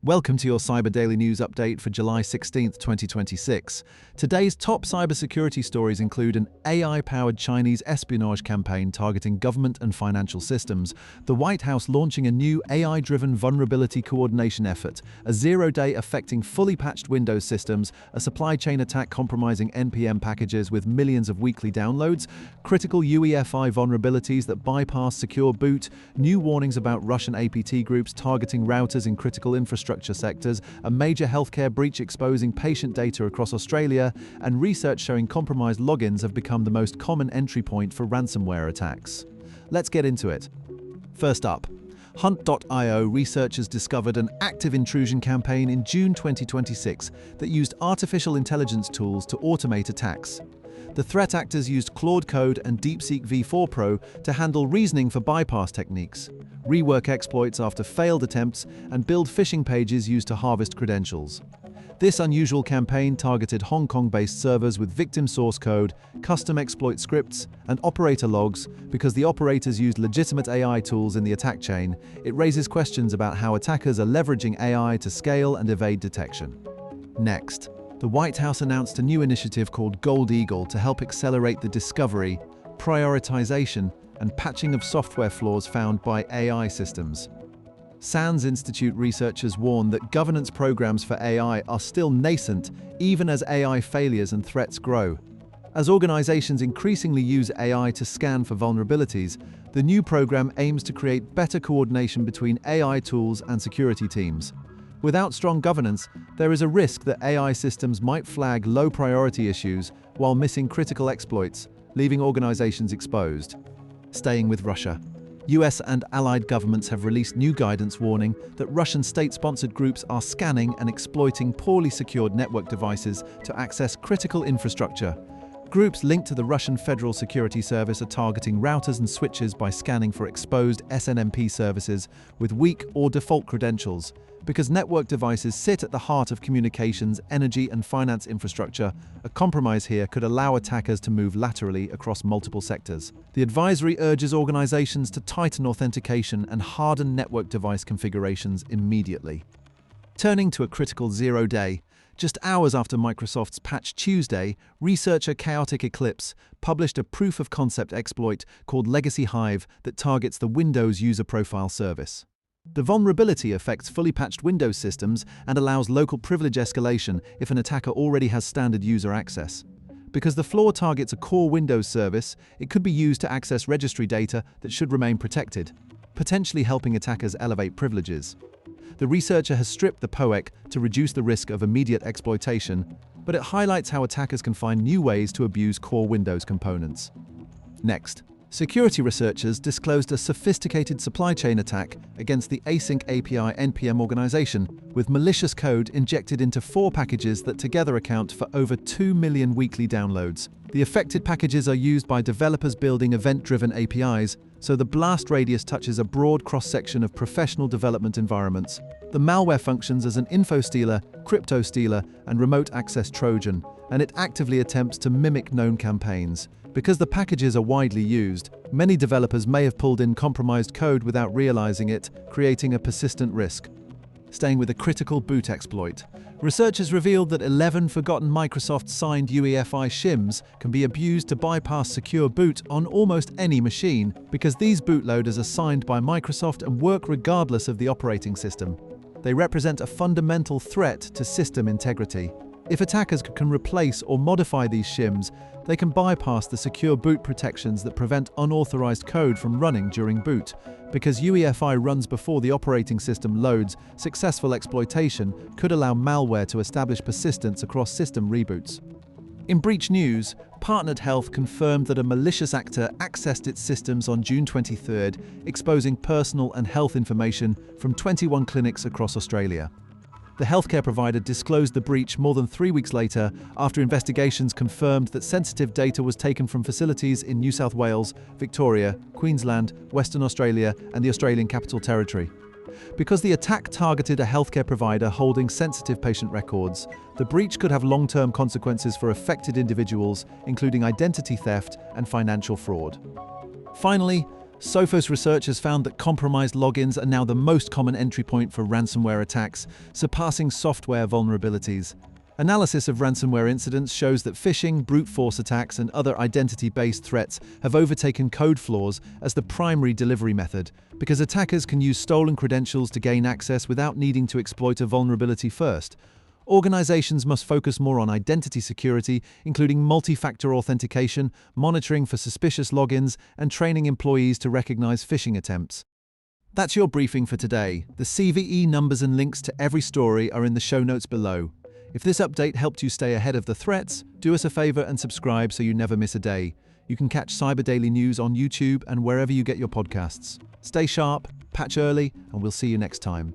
Welcome to your Cyber Daily News update for July 16, 2026. Today's top cybersecurity stories include an AI-powered Chinese espionage campaign targeting government and financial systems, the White House launching a new AI-driven vulnerability coordination effort, a zero-day affecting fully patched Windows systems, a supply chain attack compromising NPM packages with millions of weekly downloads, critical uEFI vulnerabilities that bypass secure boot, new warnings about Russian APT groups targeting routers in critical infrastructure sectors, a major healthcare breach exposing patient data across Australia, and research showing compromised logins have become the most common entry point for ransomware attacks. Let's get into it. First up, Hunt.io researchers discovered an active intrusion campaign in June 2026 that used artificial intelligence tools to automate attacks. The threat actors used Claude code and DeepSeek v4 Pro to handle reasoning for bypass techniques, rework exploits after failed attempts, and build phishing pages used to harvest credentials. This unusual campaign targeted Hong Kong-based servers with victim source code, custom exploit scripts, and operator logs. Because the operators used legitimate AI tools in the attack chain, it raises questions about how attackers are leveraging AI to scale and evade detection. Next, the White House announced a new initiative called Gold Eagle to help accelerate the discovery, prioritization, and patching of software flaws found by AI systems. SANS Institute researchers warn that governance programs for AI are still nascent, even as AI failures and threats grow. As organizations increasingly use AI to scan for vulnerabilities, the new program aims to create better coordination between AI tools and security teams. Without strong governance, there is a risk that AI systems might flag low-priority issues while missing critical exploits, leaving organizations exposed. Staying with Russia, US and allied governments have released new guidance warning that Russian state-sponsored groups are scanning and exploiting poorly secured network devices to access critical infrastructure. Groups linked to the Russian Federal Security Service are targeting routers and switches by scanning for exposed SNMP services with weak or default credentials. Because network devices sit at the heart of communications, energy, and finance infrastructure, a compromise here could allow attackers to move laterally across multiple sectors. The advisory urges organizations to tighten authentication and harden network device configurations immediately. Turning to a critical zero-day, just hours after Microsoft's Patch Tuesday, researcher Chaotic Eclipse published a proof-of-concept exploit called LegacyHive that targets the Windows User Profile Service. The vulnerability affects fully patched Windows systems and allows local privilege escalation if an attacker already has standard user access. Because the flaw targets a core Windows service, it could be used to access registry data that should remain protected, potentially helping attackers elevate privileges. The researcher has stripped the POEC to reduce the risk of immediate exploitation, but it highlights how attackers can find new ways to abuse core Windows components. Next, security researchers disclosed a sophisticated supply chain attack against the Async API NPM organization, with malicious code injected into 4 packages that together account for over 2 million weekly downloads. The affected packages are used by developers building event-driven APIs, so the blast radius touches a broad cross-section of professional development environments. The malware functions as an info stealer, crypto stealer, and remote access Trojan, and it actively attempts to mimic known campaigns. Because the packages are widely used, many developers may have pulled in compromised code without realizing it, creating a persistent risk. Staying with a critical boot exploit, researchers revealed that 11 forgotten Microsoft-signed uEFI Shims can be abused to bypass secure boot on almost any machine, because these bootloaders are signed by Microsoft and work regardless of the operating system. They represent a fundamental threat to system integrity. If attackers can replace or modify these shims, they can bypass the secure boot protections that prevent unauthorized code from running during boot. Because uEFI runs before the operating system loads, successful exploitation could allow malware to establish persistence across system reboots. In breach news, Partnered Health confirmed that a malicious actor accessed its systems on June 23rd, exposing personal and health information from 21 clinics across Australia. The healthcare provider disclosed the breach more than 3 weeks later after investigations confirmed that sensitive data was taken from facilities in New South Wales, Victoria, Queensland, Western Australia, and the Australian Capital Territory. Because the attack targeted a healthcare provider holding sensitive patient records, the breach could have long-term consequences for affected individuals, including identity theft and financial fraud. Finally, Sophos research has found that compromised logins are now the most common entry point for ransomware attacks, surpassing software vulnerabilities. Analysis of ransomware incidents shows that phishing, brute force attacks, and other identity-based threats have overtaken code flaws as the primary delivery method, because attackers can use stolen credentials to gain access without needing to exploit a vulnerability first. Organizations must focus more on identity security, including multi-factor authentication, monitoring for suspicious logins, and training employees to recognize phishing attempts. That's your briefing for today. The CVE numbers and links to every story are in the show notes below. If this update helped you stay ahead of the threats, do us a favor and subscribe so you never miss a day. You can catch Cyber Daily News on YouTube and wherever you get your podcasts. Stay sharp, patch early, and we'll see you next time.